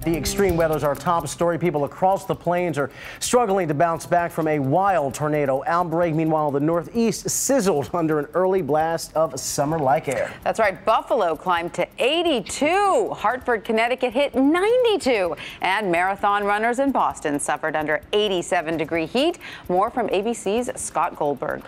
The extreme weather's our top story. People across the plains are struggling to bounce back from a wild tornado outbreak. Meanwhile, the Northeast sizzled under an early blast of summer-like air. That's right. Buffalo climbed to 82. Hartford, Connecticut hit 92. And marathon runners in Boston suffered under 87-degree heat. More from ABC's Scott Goldberg.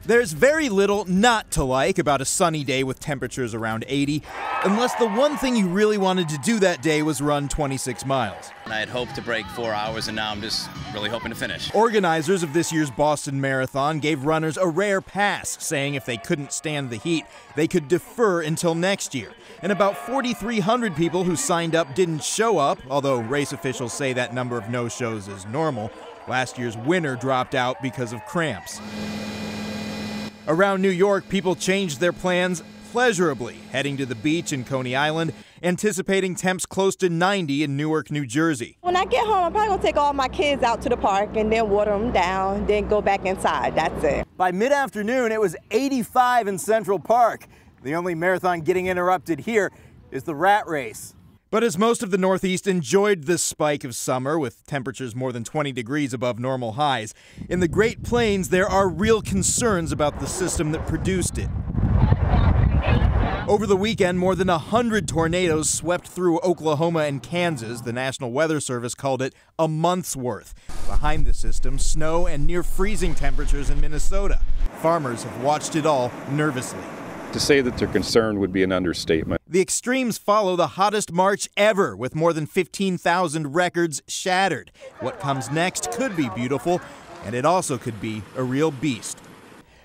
There's very little not to like about a sunny day with temperatures around 80, unless the one thing you really wanted to do that day was run 26 miles. I had hoped to break 4 hours, and now I'm just really hoping to finish. Organizers of this year's Boston Marathon gave runners a rare pass, saying if they couldn't stand the heat, they could defer until next year. And about 4,300 people who signed up didn't show up, although race officials say that number of no-shows is normal. Last year's winner dropped out because of cramps. Around New York, people changed their plans pleasurably, heading to the beach in Coney Island, anticipating temps close to 90 in Newark, New Jersey. When I get home, I'm probably going to take all my kids out to the park and then water them down, then go back inside. That's it. By mid-afternoon, it was 85 in Central Park. The only marathon getting interrupted here is the rat race. But as most of the Northeast enjoyed this spike of summer, with temperatures more than 20 degrees above normal highs, in the Great Plains there are real concerns about the system that produced it. Over the weekend, more than 100 tornadoes swept through Oklahoma and Kansas. The National Weather Service called it a month's worth. Behind the system, snow and near freezing temperatures in Minnesota. Farmers have watched it all nervously. To say that they're concerned would be an understatement. The extremes follow the hottest March ever, with more than 15,000 records shattered. What comes next could be beautiful, and it also could be a real beast.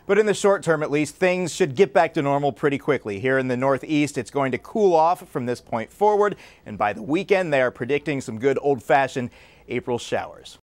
But in the short term, at least, things should get back to normal pretty quickly. Here in the Northeast, it's going to cool off from this point forward, and by the weekend, they are predicting some good old-fashioned April showers.